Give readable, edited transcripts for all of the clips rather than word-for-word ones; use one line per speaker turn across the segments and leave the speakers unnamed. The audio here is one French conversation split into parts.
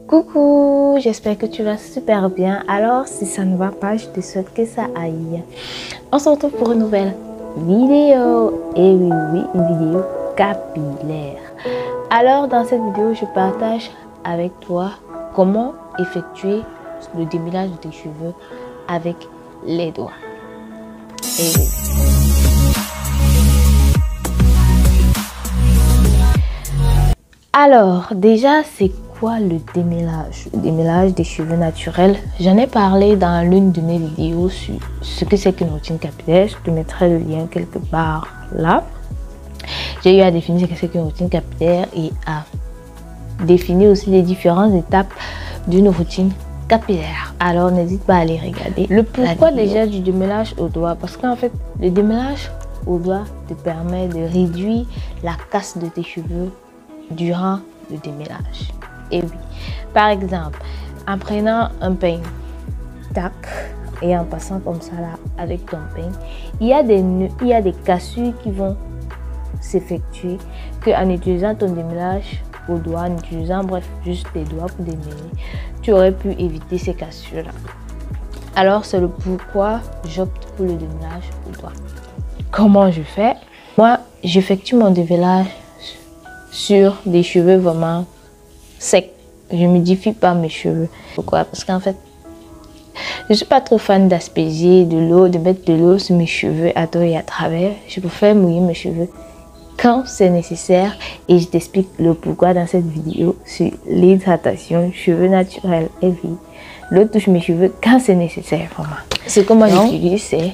Coucou, j'espère que tu vas super bien. Alors, si ça ne va pas, je te souhaite que ça aille. On se retrouve pour une nouvelle vidéo. Et oui, une vidéo capillaire. Alors, dans cette vidéo, je partage avec toi comment effectuer le démêlage de tes cheveux avec les doigts. Et oui. Alors, déjà, c'est quoi le démêlage? Le démêlage des cheveux naturels. J'en ai parlé dans l'une de mes vidéos sur ce que c'est qu'une routine capillaire. Je te mettrai le lien quelque part là. J'ai eu à définir ce que c'est qu'une routine capillaire et à définir aussi les différentes étapes d'une routine capillaire. Alors, n'hésite pas à aller regarder. Le pourquoi déjà du démêlage au doigt? Parce qu'en fait, le démêlage au doigt te permet de réduire la casse de tes cheveux durant le démêlage. Et oui, par exemple, en prenant un peigne, tac, et en passant comme ça là avec ton peigne, il y a des nœuds, il y a des cassures qui vont s'effectuer qu'en utilisant ton démêlage au doigt, en utilisant bref juste tes doigts pour démêler, tu aurais pu éviter ces cassures là. Alors c'est le pourquoi j'opte pour le démêlage au doigt. Comment je fais? Moi, j'effectue mon démêlage sur des cheveux vraiment secs. Je ne modifie pas mes cheveux. Pourquoi? Parce qu'en fait, je ne suis pas trop fan d'asperger de l'eau, de mettre de l'eau sur mes cheveux à tort et à travers. Je préfère mouiller mes cheveux quand c'est nécessaire et je t'explique le pourquoi dans cette vidéo sur l'hydratation cheveux naturels et vie. L'eau touche mes cheveux quand c'est nécessaire vraiment. Ce que moi j'utilise, c'est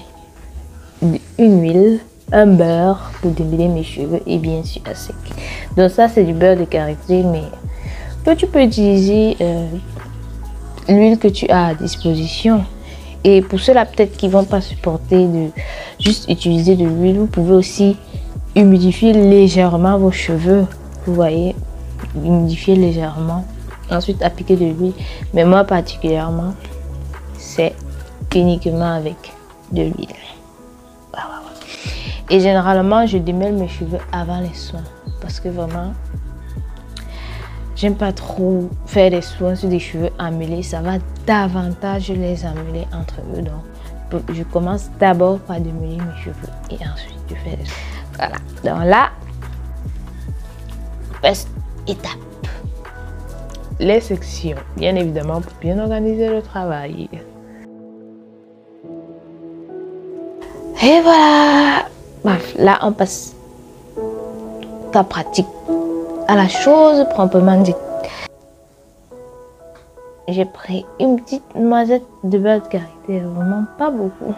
une huile, un beurre pour démêler mes cheveux et bien sûr à sec. Donc ça c'est du beurre de karité, mais tu peux utiliser l'huile que tu as à disposition. Et pour ceux-là peut-être qui vont pas supporter de juste utiliser de l'huile, vous pouvez aussi humidifier légèrement vos cheveux. Vous voyez, humidifier légèrement, ensuite appliquer de l'huile. Mais moi particulièrement, c'est uniquement avec de l'huile. Et généralement, je démêle mes cheveux avant les soins parce que vraiment, j'aime pas trop faire des soins sur des cheveux emmêlés. Ça va davantage les emmêler entre eux. Donc, je commence d'abord par démêler mes cheveux et ensuite je fais des soins. Voilà. Donc là, first étape. Les sections, bien évidemment, pour bien organiser le travail. Et voilà. Bref, là, on passe cas pratique à la chose proprement dite. J'ai pris une petite noisette de beurre de karité, vraiment pas beaucoup.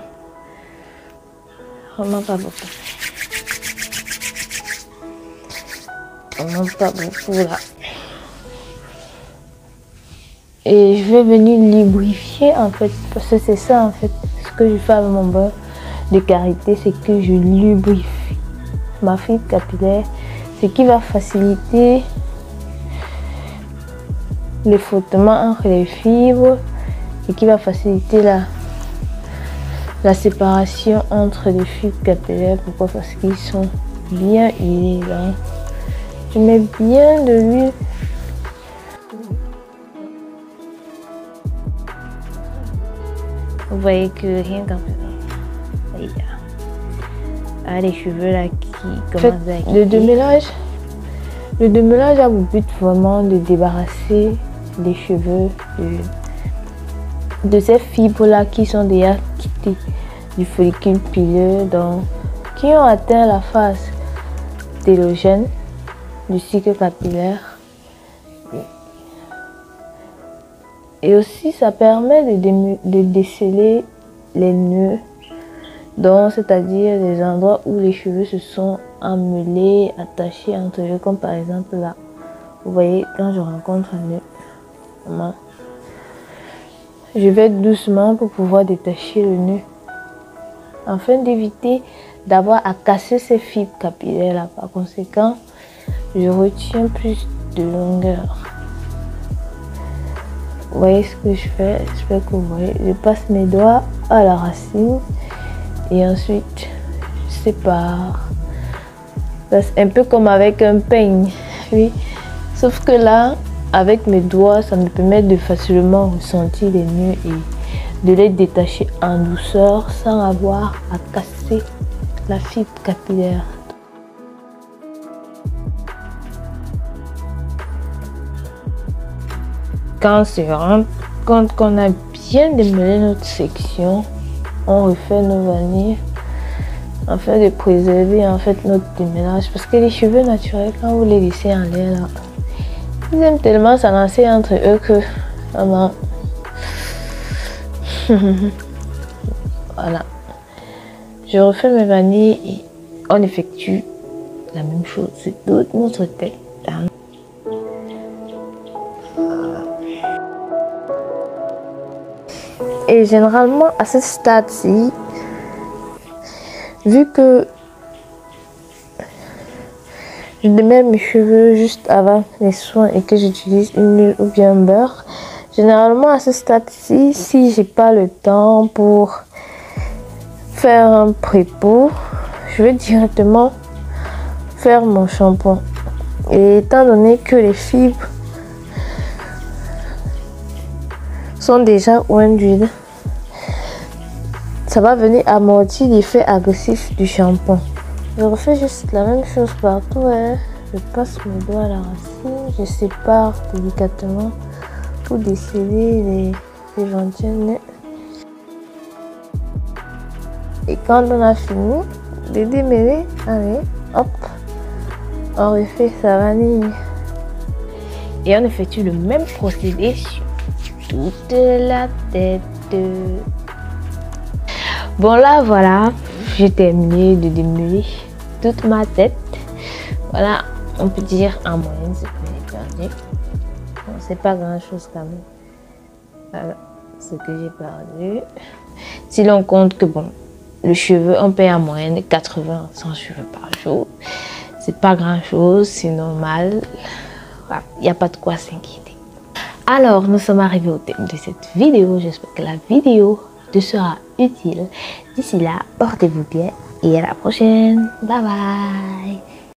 Vraiment pas beaucoup. Vraiment pas beaucoup là. Et je vais venir lubrifier en fait, parce que c'est ça en fait, ce que je fais avec mon beurre de karité, c'est que je lubrifie ma fibre capillaire, ce qui va faciliter le frottement entre les fibres et qui va faciliter la séparation entre les fibres capillaires. Pourquoi? Parce qu'ils sont bien huilés. Là. Je mets bien de l'huile. Vous voyez que rien qu'en fait, les cheveux là qui commencent à quitter. Le démêlage a pour but vraiment de débarrasser les cheveux de ces fibres là qui sont déjà quittées du follicule pileux, donc qui ont atteint la phase télogène du cycle capillaire. Et aussi ça permet de déceler les nœuds, donc c'est-à-dire les endroits où les cheveux se sont emmêlés, attachés entre eux, comme par exemple là. Vous voyez, quand je rencontre un nœud, vraiment, je vais doucement pour pouvoir détacher le nœud, afin d'éviter d'avoir à casser ces fibres capillaires là. Par conséquent, je retiens plus de longueur. Vous voyez ce que je fais? J'espère que vous voyez. Je passe mes doigts à la racine et ensuite je sépare. C'est un peu comme avec un peigne, oui. Sauf que là, avec mes doigts, ça me permet de facilement ressentir les nœuds et de les détacher en douceur sans avoir à casser la fibre capillaire. Quand on a bien démêlé notre section, on refait nos vanilles afin de préserver en fait notre démêlage, parce que les cheveux naturels, quand vous les laissez en l'air là, ils aiment tellement s'enlacer entre eux que vraiment voilà. Je refais mes vanilles et on effectue la même chose sur toute notre tête. Et généralement à ce stade-ci, vu que je démêle mes cheveux juste avant les soins et que j'utilise une huile ou bien un beurre, généralement à ce stade-ci, si j'ai pas le temps pour faire un pré-pot, je vais directement faire mon shampoing. Et étant donné que les fibres sont déjà ointes d'huile, ça va venir amortir l'effet agressif du shampoing. Je refais juste la même chose partout, hein. Je passe mes doigts à la racine, je sépare délicatement pour déceler les éventuels nœuds. Et quand on a fini de démêler, allez, hop, on refait sa vanille. Et on effectue le même procédé sur toute la tête. Bon là voilà, j'ai terminé de démêler toute ma tête. Voilà, on peut dire en moyenne ce que j'ai perdu. Bon, c'est pas grand chose quand même. Voilà ce que j'ai perdu. Si l'on compte que bon, le cheveu, on perd en moyenne 80 100 cheveux par jour. C'est pas grand chose, c'est normal. Voilà, il n'y a pas de quoi s'inquiéter. Alors, nous sommes arrivés au thème de cette vidéo. J'espère que la vidéo te sera utile. D'ici là, portez-vous bien et à la prochaine. Bye bye.